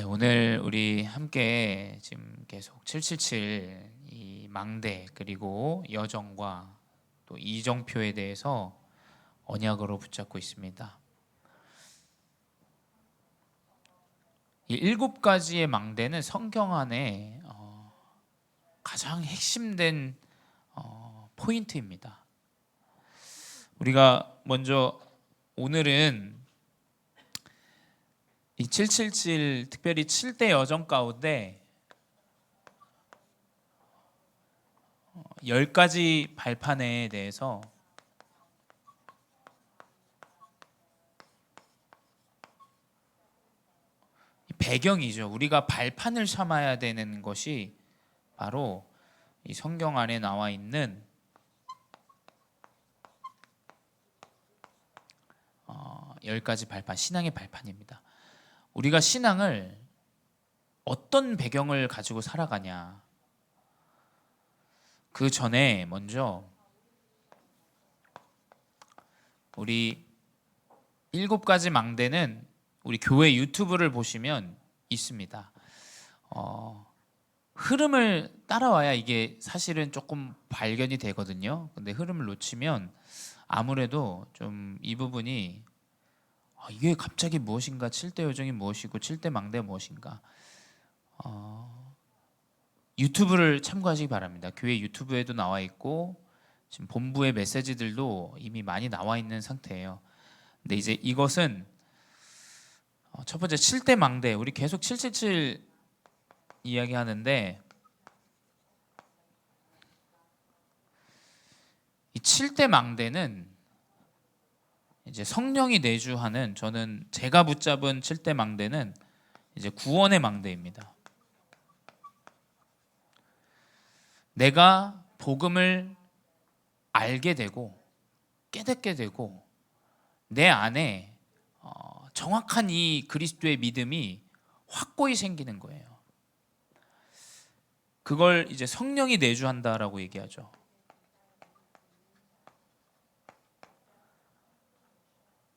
네, 오늘 우리 함께 지금 계속 777 이 망대 그리고 여정과 또 이정표에 대해서 언약으로 붙잡고 있습니다. 이 7가지의 망대는 성경 안에 가장 핵심된 포인트입니다. 우리가 먼저 오늘은 이 777 특별히 7대 여정 가운데 10가지 발판에 대해서 배경이죠. 우리가 발판을 삼아야 되는 것이 바로 이 성경 안에 나와 있는 10가지 발판, 신앙의 발판입니다. 우리가 신앙을 어떤 배경을 가지고 살아가냐. 그 전에 먼저 우리 7가지 망대는 우리 교회 유튜브를 보시면 있습니다. 흐름을 따라와야 이게 사실은 조금 발견이 되거든요. 근데 흐름을 놓치면 아무래도 좀 이 부분이 이게 갑자기 무엇인가, 7대 요정이 무엇이고 7대 망대가 무엇인가, 유튜브를 참고하시기 바랍니다. 교회 유튜브에도 나와 있고 지금 본부의 메시지들도 이미 많이 나와 있는 상태예요. 근데 이제 이것은 첫 번째 7대 망대, 우리 계속 777 이야기하는데 이 7대 망대는 이제 성령이 내주하는, 저는 제가 붙잡은 7대 망대는 이제 구원의 망대입니다. 내가 복음을 알게 되고 깨닫게 되고 내 안에 정확한 이 그리스도의 믿음이 확고히 생기는 거예요. 그걸 이제 성령이 내주한다라고 얘기하죠.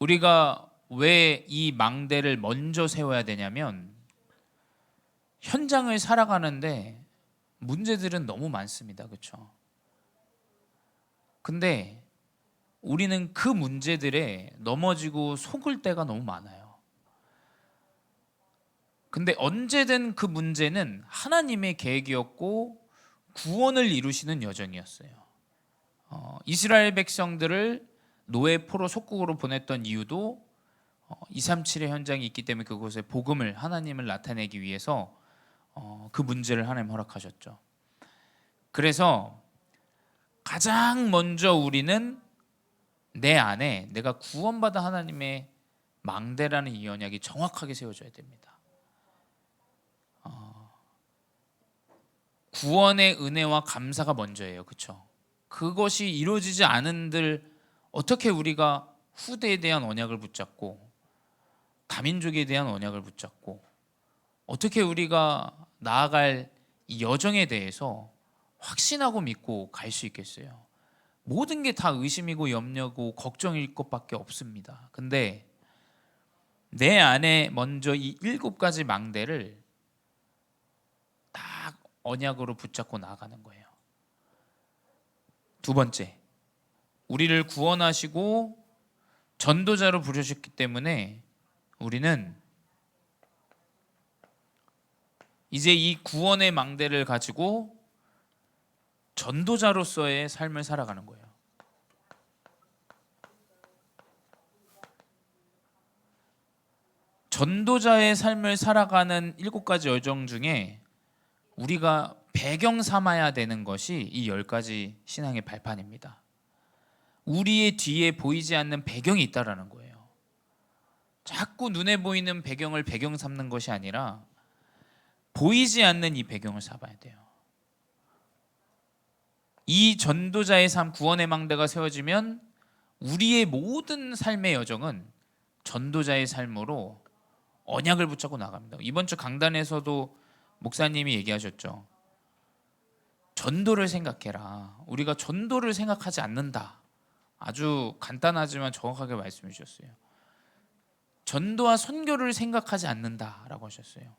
우리가 왜 이 망대를 먼저 세워야 되냐면 현장을 살아가는데 문제들은 너무 많습니다. 그렇죠? 근데 우리는 그 문제들에 넘어지고 속을 때가 너무 많아요. 근데 언제든 그 문제는 하나님의 계획이었고 구원을 이루시는 여정이었어요. 이스라엘 백성들을 노예 포로 속국으로 보냈던 이유도 237의 현장이 있기 때문에 그곳에 복음을, 하나님을 나타내기 위해서 그 문제를 하나님 허락하셨죠. 그래서 가장 먼저 우리는 내 안에 내가 구원받은 하나님의 망대라는 이 언약이 정확하게 세워져야 됩니다. 구원의 은혜와 감사가 먼저예요. 그렇죠? 그것이 이루어지지 않은들 어떻게 우리가 후대에 대한 언약을 붙잡고 다민족에 대한 언약을 붙잡고 어떻게 우리가 나아갈 이 여정에 대해서 확신하고 믿고 갈 수 있겠어요? 모든 게 다 의심이고 염려고 걱정일 것밖에 없습니다. 근데 내 안에 먼저 이 7가지 망대를 딱 언약으로 붙잡고 나아가는 거예요. 두 번째, 우리를 구원하시고 전도자로 부르셨기 때문에 우리는 이제 이 구원의 망대를 가지고 전도자로서의 삶을 살아가는 거예요. 전도자의 삶을 살아가는 7가지 여정 중에 우리가 배경 삼아야 되는 것이 이 10가지 신앙의 발판입니다. 우리의 뒤에 보이지 않는 배경이 있다라는 거예요. 자꾸 눈에 보이는 배경을 배경 삼는 것이 아니라 보이지 않는 이 배경을 삼아야 돼요. 이 전도자의 삶, 구원의 망대가 세워지면 우리의 모든 삶의 여정은 전도자의 삶으로 언약을 붙잡고 나갑니다. 이번 주 강단에서도 목사님이 얘기하셨죠. 전도를 생각해라. 우리가 전도를 생각하지 않는다. 아주 간단하지만 정확하게 말씀해 주셨어요. 전도와 선교를 생각하지 않는다라고 하셨어요.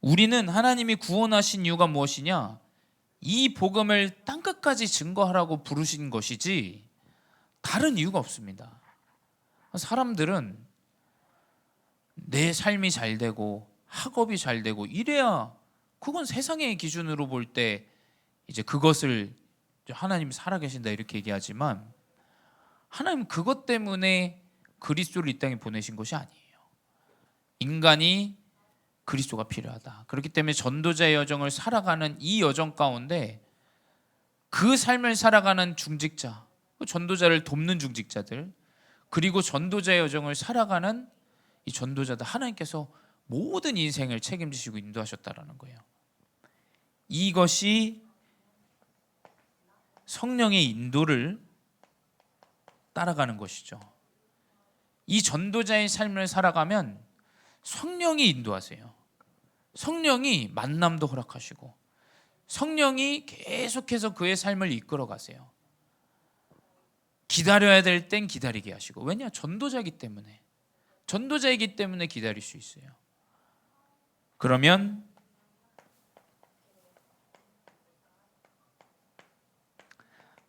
우리는 하나님이 구원하신 이유가 무엇이냐? 이 복음을 땅끝까지 증거하라고 부르신 것이지 다른 이유가 없습니다. 사람들은 내 삶이 잘 되고 학업이 잘 되고 이래야, 그건 세상의 기준으로 볼 때 이제 그것을 하나님이 살아계신다 이렇게 얘기하지만, 하나님은 그것 때문에 그리스도를 이 땅에 보내신 것이 아니에요. 인간이 그리스도가 필요하다. 그렇기 때문에 전도자의 여정을 살아가는 이 여정 가운데 그 삶을 살아가는 중직자, 전도자를 돕는 중직자들, 그리고 전도자의 여정을 살아가는 이 전도자들, 하나님께서 모든 인생을 책임지시고 인도하셨다라는 거예요. 이것이 성령의 인도를 따라가는 것이죠. 이 전도자의 삶을 살아가면 성령이 인도하세요. 성령이 만남도 허락하시고 성령이 계속해서 그의 삶을 이끌어 가세요. 기다려야 될 땐 기다리게 하시고, 왜냐? 전도자이기 때문에, 전도자이기 때문에 기다릴 수 있어요. 그러면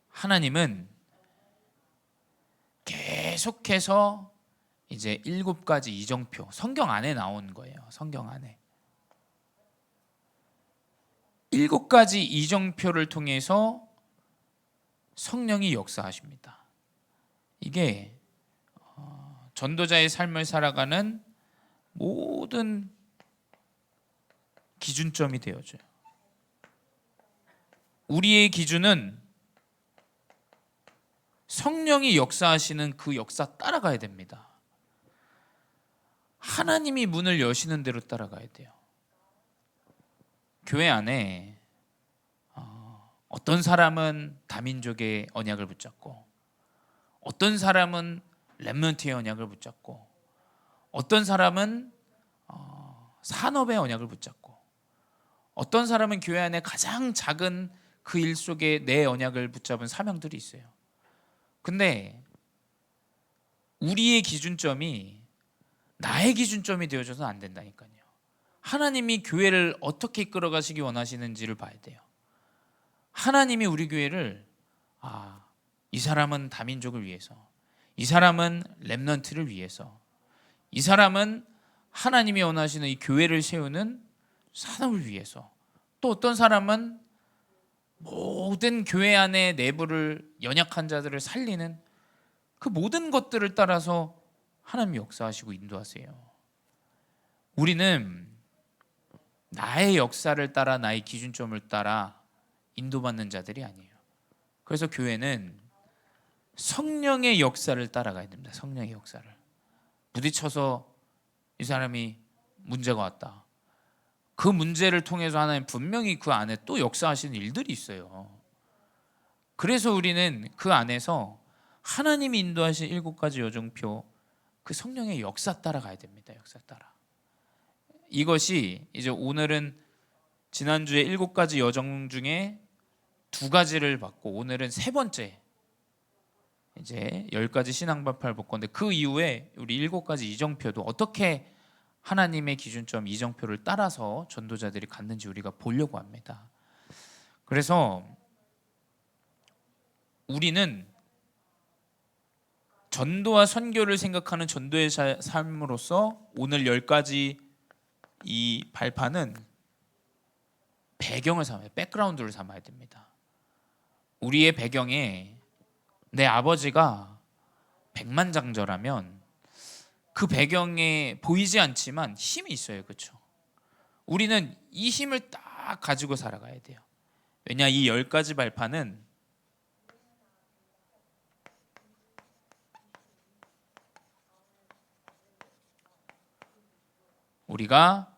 하나님은 계속해서 이제 7가지 이정표, 성경 안에 나온 거예요. 성경 안에 7가지 이정표를 통해서 성령이 역사하십니다. 이게 전도자의 삶을 살아가는 모든 기준점이 되어져요. 우리의 기준은 성령이 역사하시는 그 역사 따라가야 됩니다. 하나님이 문을 여시는 대로 따라가야 돼요. 교회 안에 어떤 사람은 다민족의 언약을 붙잡고, 어떤 사람은 렘넌트의 언약을 붙잡고, 어떤 사람은 산업의 언약을 붙잡고, 어떤 사람은 교회 안에 가장 작은 그 일 속에 내 언약을 붙잡은 사명들이 있어요. 근데 우리의 기준점이 나의 기준점이 되어져서는 안 된다니까요. 하나님이 교회를 어떻게 이끌어 가시기 원하시는지를 봐야 돼요. 하나님이 우리 교회를 이 사람은 다민족을 위해서, 이 사람은 렘넌트를 위해서, 이 사람은 하나님이 원하시는 이 교회를 세우는 산업을 위해서, 또 어떤 사람은 모든 교회 안의 내부를, 연약한 자들을 살리는 그 모든 것들을 따라서 하나님이 역사하시고 인도하세요. 우리는 나의 역사를 따라, 나의 기준점을 따라 인도받는 자들이 아니에요. 그래서 교회는 성령의 역사를 따라가야 됩니다. 성령의 역사를. 부딪혀서 이 사람이 문제가 왔다. 그 문제를 통해서 하나님 분명히 그 안에 또 역사하시는 일들이 있어요. 그래서 우리는 그 안에서 하나님이 인도하신 7가지 여정표, 그 성령의 역사 따라가야 됩니다. 역사 따라. 이것이 이제 오늘은 지난주에 7가지 여정 중에 2가지를 받고, 오늘은 3번째 이제 10가지 신앙발표를 볼 건데, 그 이후에 우리 7가지 이정표도 어떻게 하나님의 기준점 이정표를 따라서 전도자들이 갔는지 우리가 보려고 합니다. 그래서 우리는 전도와 선교를 생각하는 전도의 삶으로서 오늘 10가지 이 발판은 배경을 삼아야, 백그라운드를 삼아야 됩니다. 우리의 배경에 내 아버지가 백만장자라면 그 배경에 보이지 않지만 힘이 있어요. 그렇죠? 우리는 이 힘을 딱 가지고 살아가야 돼요. 왜냐, 이 10가지 발판은 우리가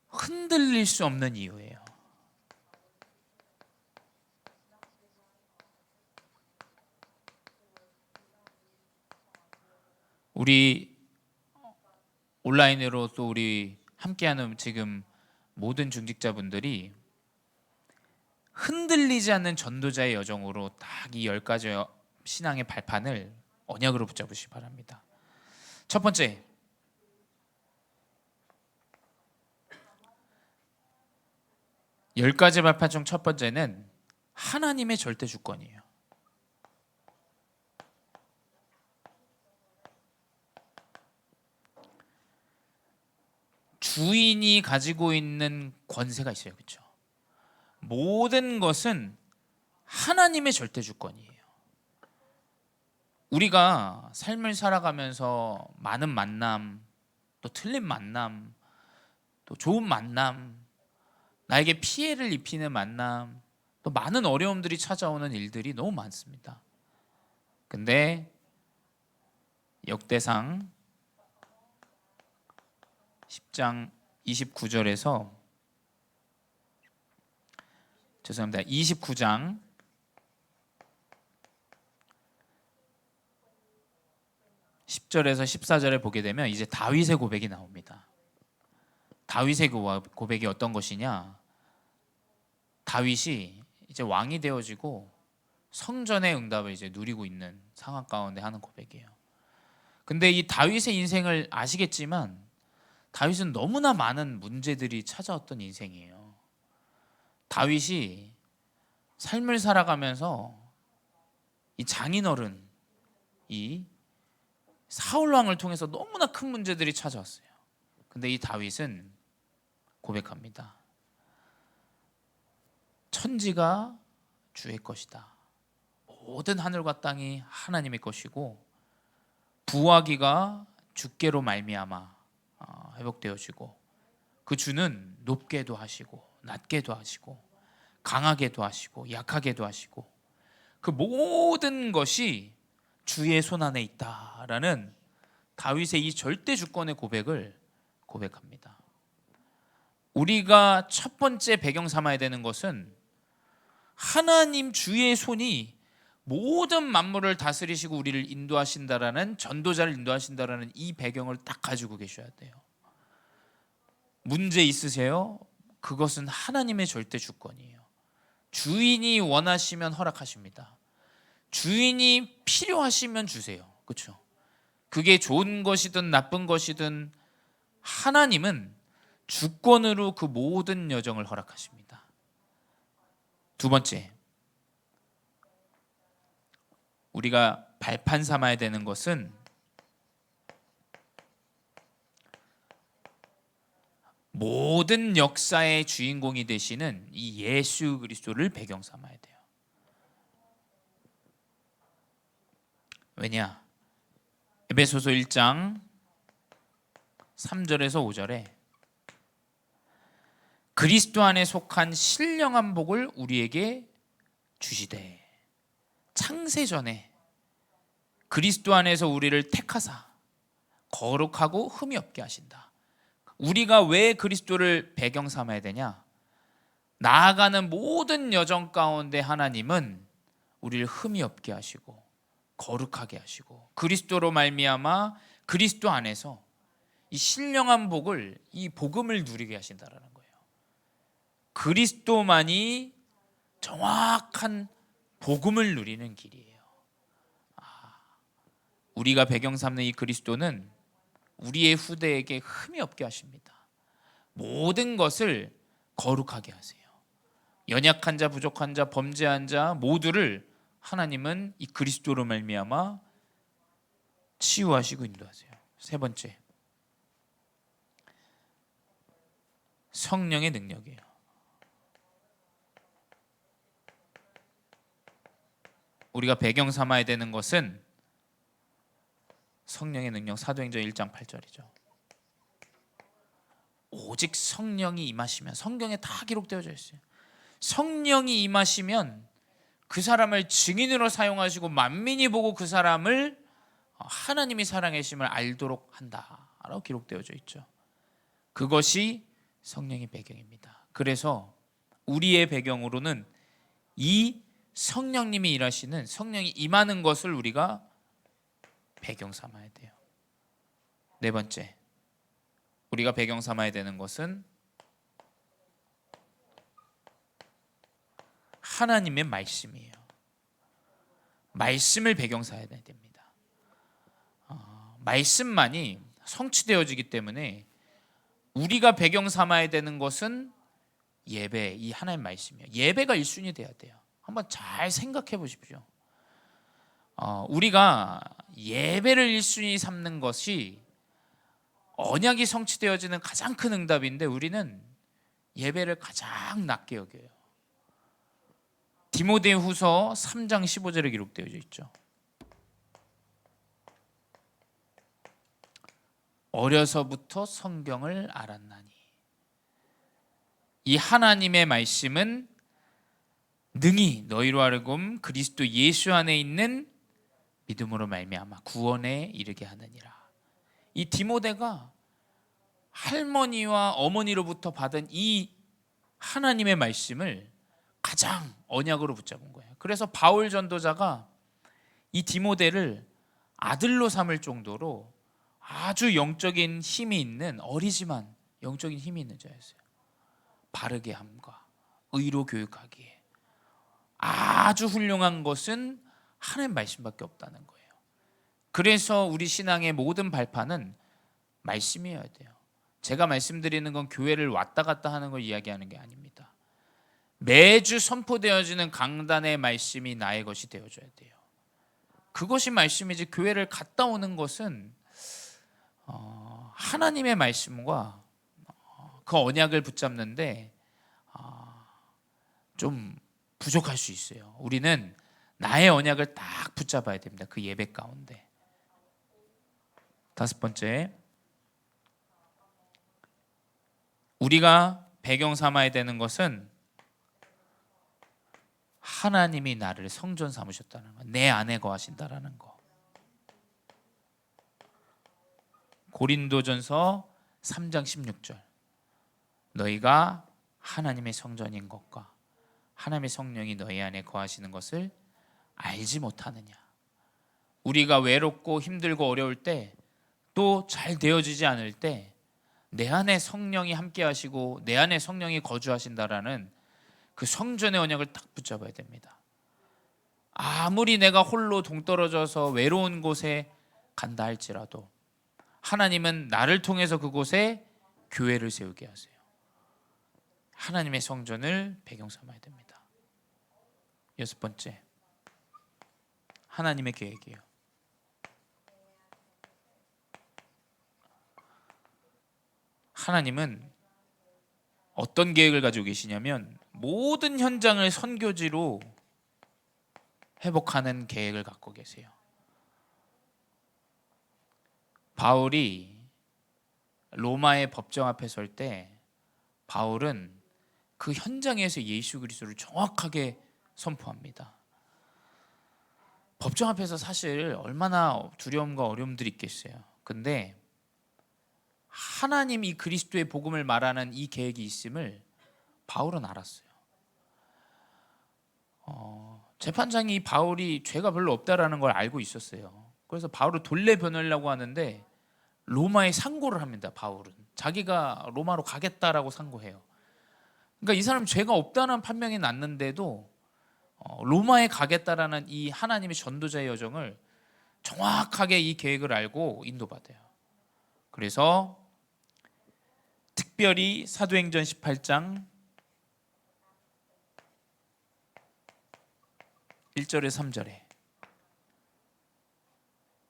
흔들릴 수 없는 이유예요. 우리 온라인으로 또 우리 함께하는 지금 모든 중직자분들이 흔들리지 않는 전도자의 여정으로 딱 이 10가지 신앙의 발판을 언약으로 붙잡으시기 바랍니다. 첫 번째, 10가지 발판 중 첫 번째는 하나님의 절대 주권이에요. 주인이 가지고 있는 권세가 있어요. 그렇죠? 모든 것은 하나님의 절대 주권이에요. 우리가 삶을 살아가면서 많은 만남, 또 틀린 만남, 또 좋은 만남, 나에게 피해를 입히는 만남, 또 많은 어려움들이 찾아오는 일들이 너무 많습니다. 근데 역대상 10장 29절에서 29장 10절에서 14절에 보게 되면 이제 다윗의 고백이 나옵니다. 다윗의 고백이 어떤 것이냐? 다윗이 이제 왕이 되어지고 성전의 응답을 이제 누리고 있는 상황 가운데 하는 고백이에요. 근데 이 다윗의 인생을 아시겠지만 다윗은 너무나 많은 문제들이 찾아왔던 인생이에요. 다윗이 삶을 살아가면서 이 장인어른, 이 사울 왕을 통해서 너무나 큰 문제들이 찾아왔어요. 근데 이 다윗은 고백합니다. 천지가 주의 것이다. 모든 하늘과 땅이 하나님의 것이고 부하기가 주께로 말미암아 회복되어지고 그 주는 높게도 하시고 낮게도 하시고 강하게도 하시고 약하게도 하시고 그 모든 것이 주의 손 안에 있다라는 다윗의 이 절대 주권의 고백을 고백합니다. 우리가 첫 번째 배경 삼아야 되는 것은 하나님 주의 손이 모든 만물을 다스리시고 우리를 인도하신다라는, 전도자를 인도하신다라는 이 배경을 딱 가지고 계셔야 돼요. 문제 있으세요? 그것은 하나님의 절대 주권이에요. 주인이 원하시면 허락하십니다. 주인이 필요하시면 주세요. 그렇죠? 그게 좋은 것이든 나쁜 것이든 하나님은 주권으로 그 모든 여정을 허락하십니다. 두 번째, 우리가 발판 삼아야 되는 것은 모든 역사의 주인공이 되시는 이 예수 그리스도를 배경 삼아야 돼요. 왜냐? 에베소서 1장 3절에서 5절에 그리스도 안에 속한 신령한 복을 우리에게 주시되 창세전에 그리스도 안에서 우리를 택하사 거룩하고 흠이 없게 하신다. 우리가 왜 그리스도를 배경 삼아야 되냐? 나아가는 모든 여정 가운데 하나님은 우리를 흠이 없게 하시고 거룩하게 하시고 그리스도로 말미암아 그리스도 안에서 이 신령한 복을, 이 복음을 누리게 하신다라는 거예요. 그리스도만이 정확한 복음을 누리는 길이에요. 우리가 배경 삼는 이 그리스도는 우리의 후대에게 흠이 없게 하십니다. 모든 것을 거룩하게 하세요. 연약한 자, 부족한 자, 범죄한 자 모두를 하나님은 이 그리스도로 말미암아 치유하시고 인도하세요. 세 번째, 성령의 능력이에요. 우리가 배경 삼아야 되는 것은 성령의 능력, 사도행전 1장 8절이죠. 오직 성령이 임하시면, 성경에 다 기록되어져 있어요. 성령이 임하시면 그 사람을 증인으로 사용하시고 만민이 보고 그 사람을 하나님이 사랑하심을 알도록 한다라고 기록되어져 있죠. 그것이 성령의 배경입니다. 그래서 우리의 배경으로는 이 성령님이 일하시는, 성령이 임하는 것을 우리가 배경 삼아야 돼요. 네 번째, 우리가 배경 삼아야 되는 것은 하나님의 말씀이에요. 말씀을 배경 삼아야 됩니다. 말씀만이 성취되어지기 때문에 우리가 배경 삼아야 되는 것은 예배, 이 하나님 말씀이요. 예배가 1순위 돼야 돼요. 한번 잘 생각해 보십시오. 우리가 예배를 1순위 삼는 것이 언약이 성취되어지는 가장 큰 응답인데 우리는 예배를 가장 낮게 여겨요. 디모데후서 3장 15절에 기록되어 있죠. 어려서부터 성경을 알았나니. 이 하나님의 말씀은 능히 너희로 하여금 그리스도 예수 안에 있는 믿음으로 말미암아 구원에 이르게 하느니라. 이 디모데가 할머니와 어머니로부터 받은 이 하나님의 말씀을 가장 언약으로 붙잡은 거예요. 그래서 바울 전도자가 이 디모데를 아들로 삼을 정도로 아주 영적인 힘이 있는, 어리지만 영적인 힘이 있는 자였어요. 바르게 함과 의로 교육하기에 아주 훌륭한 것은 하나님 말씀밖에 없다는 거예요. 그래서 우리 신앙의 모든 발판은 말씀이어야 돼요. 제가 말씀드리는 건 교회를 왔다 갔다 하는 걸 이야기하는 게 아닙니다. 매주 선포되어지는 강단의 말씀이 나의 것이 되어줘야 돼요. 그것이 말씀이지 교회를 갔다 오는 것은 하나님의 말씀과 그 언약을 붙잡는데 좀 부족할 수 있어요. 우리는 나의 언약을 딱 붙잡아야 됩니다. 그 예배 가운데. 5번째, 우리가 배경 삼아야 되는 것은 하나님이 나를 성전 삼으셨다는 거, 내 안에 거하신다라는 거. 고린도전서 3장 16절, 너희가 하나님의 성전인 것과 하나님의 성령이 너희 안에 거하시는 것을 알지 못하느냐. 우리가 외롭고 힘들고 어려울 때, 또 잘 되어지지 않을 때 내 안에 성령이 함께 하시고 내 안에 성령이 거주하신다라는 그 성전의 언약을 딱 붙잡아야 됩니다. 아무리 내가 홀로 동떨어져서 외로운 곳에 간다 할지라도 하나님은 나를 통해서 그곳에 교회를 세우게 하세요. 하나님의 성전을 배경 삼아야 됩니다. 6번째, 하나님의 계획이에요. 하나님은 어떤 계획을 가지고 계시냐면 모든 현장을 선교지로 회복하는 계획을 갖고 계세요. 바울이 로마의 법정 앞에 설 때 바울은 그 현장에서 예수 그리스도를 정확하게 선포합니다. 법정 앞에서 사실 얼마나 두려움과 어려움들이 있겠어요. 근데 하나님 이 그리스도의 복음을 말하는 이 계획이 있음을 바울은 알았어요. 재판장이 바울이 죄가 별로 없다라는 걸 알고 있었어요. 그래서 바울을 돌려보내려고 하는데 로마에 상고를 합니다. 바울은 자기가 로마로 가겠다라고 상고해요. 그러니까 이 사람 죄가 없다는 판명이 났는데도 로마에 가겠다라는 이 하나님의 전도자의 여정을 정확하게 이 계획을 알고 인도받아요. 그래서 특별히 사도행전 18장 1절에 3절에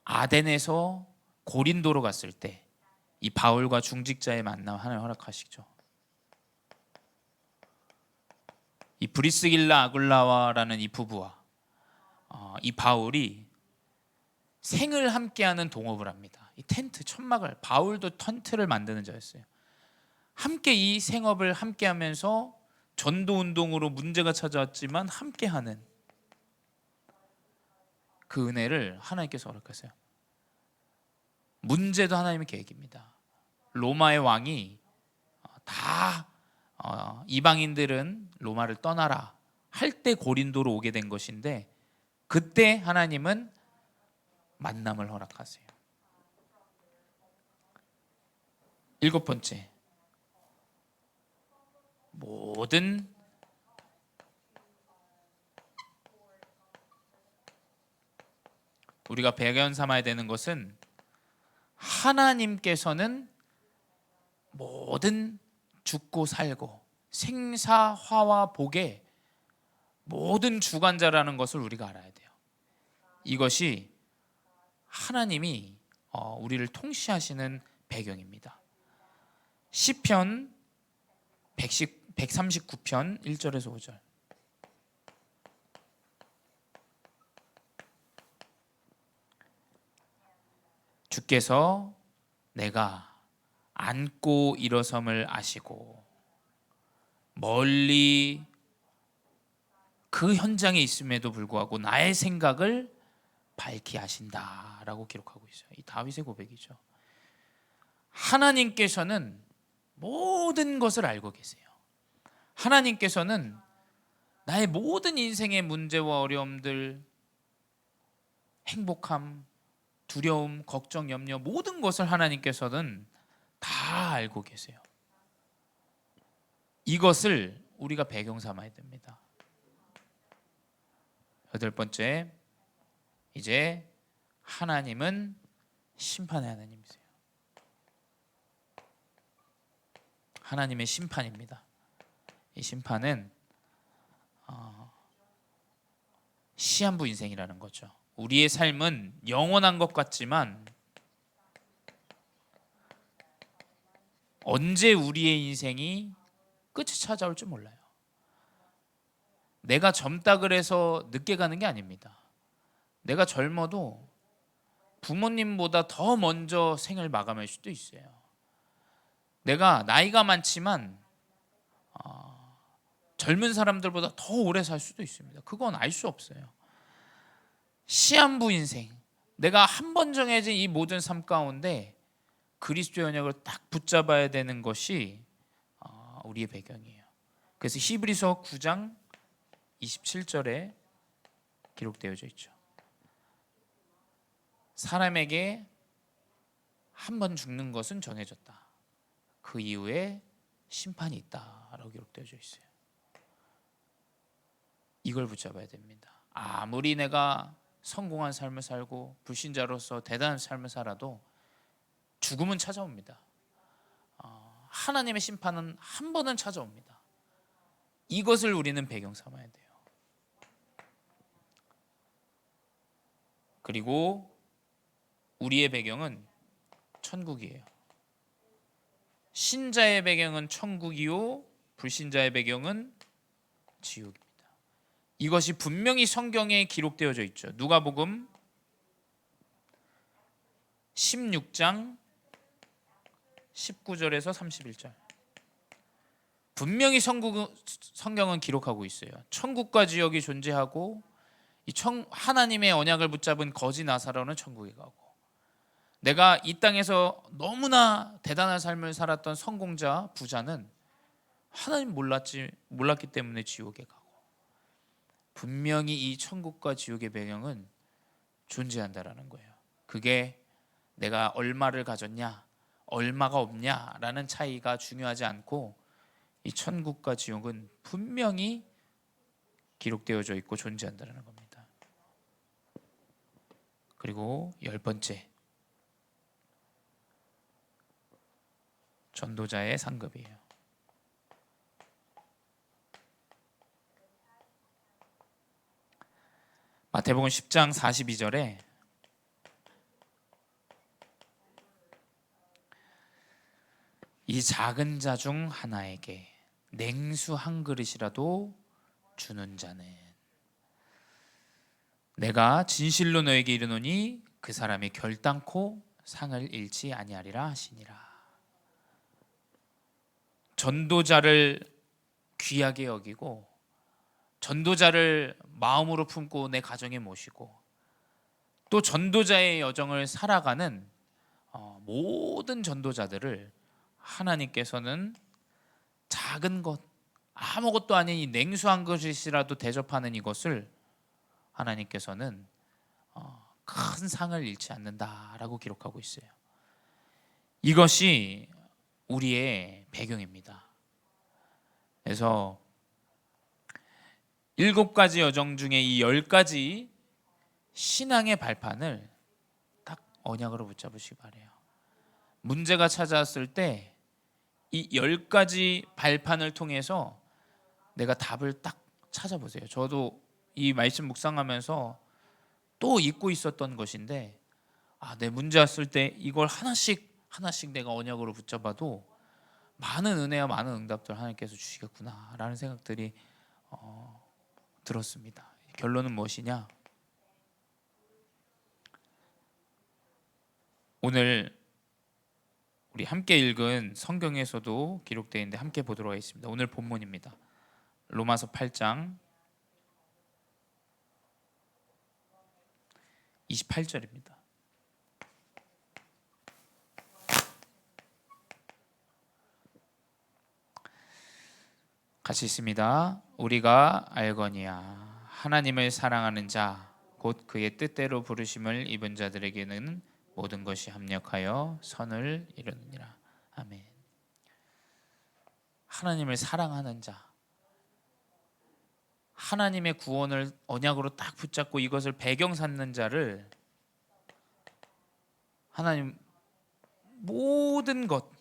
아덴에서 고린도로 갔을 때 이 바울과 중직자의 만남 하나님 허락하시죠. 이 브리스길라 아굴라와라는 이 부부와 이 바울이 생을 함께하는 동업을 합니다. 이 텐트, 천막을, 바울도 텐트를 만드는 자였어요. 함께 이 생업을 함께하면서 전도운동으로 문제가 찾아왔지만 함께하는 그 은혜를 하나님께서 허락하세요. 문제도 하나님의 계획입니다. 로마의 왕이 다 이방인들은 로마를 떠나라 할 때 고린도로 오게 된 것인데 그때 하나님은 만남을 허락하세요. 7번째, 모든 우리가 배경 삼아야 되는 것은 하나님께서는 모든 죽고 살고 생사화와 복의 모든 주관자라는 것을 우리가 알아야 돼요. 이것이 하나님이 우리를 통치하시는 배경입니다. 시편 139편 1절에서 5절. 주께서 내가 앉고 일어섬을 아시고 멀리 그 현장에 있음에도 불구하고 나의 생각을 밝히 하신다라고 기록하고 있어요. 이 다윗의 고백이죠. 하나님께서는 모든 것을 알고 계세요. 하나님께서는 나의 모든 인생의 문제와 어려움들, 행복함, 두려움, 걱정, 염려, 모든 것을 하나님께서는 다 알고 계세요. 이것을 우리가 배경 삼아야 됩니다. 8번째, 이제 하나님은 심판의 하나님이세요. 하나님의 심판입니다. 이 심판은 시한부 인생이라는 거죠. 우리의 삶은 영원한 것 같지만 언제 우리의 인생이 끝이 찾아올지 몰라요. 내가 젊다 그래서 늦게 가는 게 아닙니다. 내가 젊어도 부모님보다 더 먼저 생을 마감할 수도 있어요. 내가 나이가 많지만 젊은 사람들보다 더 오래 살 수도 있습니다. 그건 알 수 없어요. 시한부 인생, 내가 한 번 정해진 이 모든 삶 가운데 그리스도의 언약을 딱 붙잡아야 되는 것이 우리의 배경이에요. 그래서 히브리서 9장 27절에 기록되어져 있죠. 사람에게 한 번 죽는 것은 정해졌다. 그 이후에 심판이 있다라고 기록되어져 있어요. 이걸 붙잡아야 됩니다. 아무리 내가 성공한 삶을 살고 불신자로서 대단한 삶을 살아도 죽음은 찾아옵니다. 하나님의 심판은 한 번은 찾아옵니다. 이것을 우리는 배경 삼아야 돼요. 그리고 우리의 배경은 천국이에요. 신자의 배경은 천국이요, 불신자의 배경은 지옥입니다. 이것이 분명히 성경에 기록되어져 있죠. 누가복음 16장 19절에서 31절. 분명히 성경은 기록하고 있어요. 천국과 지옥이 존재하고 하나님의 언약을 붙잡은 거지 나사로는 천국에 가고, 내가 이 땅에서 너무나 대단한 삶을 살았던 성공자, 부자는 하나님 몰랐기 때문에 지옥에 가고, 분명히 이 천국과 지옥의 배경은 존재한다라는 거예요. 그게 내가 얼마를 가졌냐, 얼마가 없냐라는 차이가 중요하지 않고 이 천국과 지옥은 분명히 기록되어져 있고 존재한다는 겁니다. 그리고 10번째, 전도자의 상급이에요. 마태복음 10장 42절에 이 작은 자 중 하나에게 냉수 한 그릇이라도 주는 자는 내가 진실로 너에게 이르노니 그 사람이 결단코 상을 잃지 아니하리라 하시니라. 전도자를 귀하게 여기고 전도자를 마음으로 품고 내 가정에 모시고 또 전도자의 여정을 살아가는 모든 전도자들을 하나님께서는 작은 것, 아무것도 아닌 이 냉수 한 그릇이라도 대접하는 이것을 하나님께서는 큰 상을 잃지 않는다라고 기록하고 있어요. 이것이 우리의 배경입니다. 그래서 7가지 여정 중에 이 10가지 신앙의 발판을 딱 언약으로 붙잡으시기 바래요. 문제가 찾아왔을 때 이 10가지 발판을 통해서 내가 답을 딱 찾아보세요. 저도 이 말씀 묵상하면서 또 잊고 있었던 것인데, 내 문제 왔을 때 이걸 하나씩 하나씩 내가 언약으로 붙잡아도 많은 은혜와 많은 응답들 하나님께서 주시겠구나라는 생각들이 들었습니다. 결론은 무엇이냐? 오늘 우리 함께 읽은 성경에서도 기록되어 있는데 함께 보도록 하겠습니다. 오늘 본문입니다. 로마서 8장 28절입니다. 같이 있습니다. 우리가 알거니와 하나님을 사랑하는 자 곧 그의 뜻대로 부르심을 입은 자들에게는 모든 것이 합력하여 선을 이루느니라. 아멘. 하나님을 사랑하는 자, 하나님의 구원을 언약으로 딱 붙잡고 이것을 배경 삼는 자를 하나님 모든 것,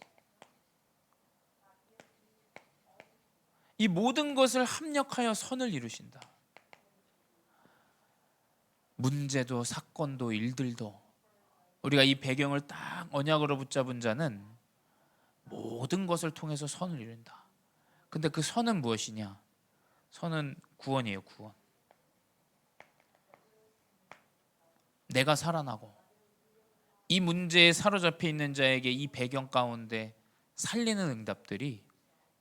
이 모든 것을 합력하여 선을 이루신다. 문제도 사건도 일들도 우리가 이 배경을 딱 언약으로 붙잡은 자는 모든 것을 통해서 선을 이룬다. 근데 그 선은 무엇이냐? 선은 구원이에요. 구원. 내가 살아나고 이 문제에 사로잡혀 있는 자에게 이 배경 가운데 살리는 응답들이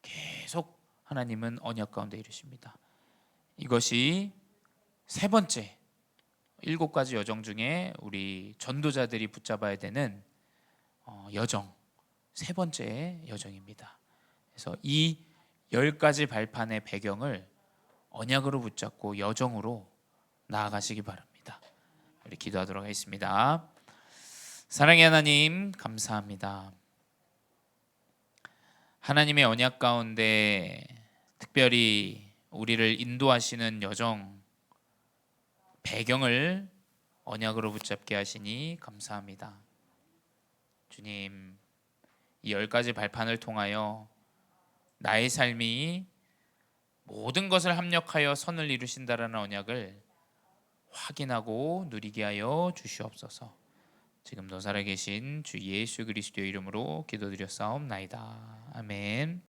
계속 하나님은 언약 가운데 이루십니다. 이것이 세 번째 7가지 여정 중에 우리 전도자들이 붙잡아야 되는 여정, 세 번째 여정입니다. 그래서 이 10가지 발판의 배경을 언약으로 붙잡고 여정으로 나아가시기 바랍니다. 우리 기도하도록 하겠습니다. 사랑의 하나님, 감사합니다. 하나님의 언약 가운데 특별히 우리를 인도하시는 여정, 배경을 언약으로 붙잡게 하시니 감사합니다. 주님, 이 10가지 발판을 통하여 나의 삶이 모든 것을 합력하여 선을 이루신다라는 언약을 확인하고 누리게 하여 주시옵소서. 지금도 살아계신 주 예수 그리스도의 이름으로 기도드렸사옵나이다. 아멘.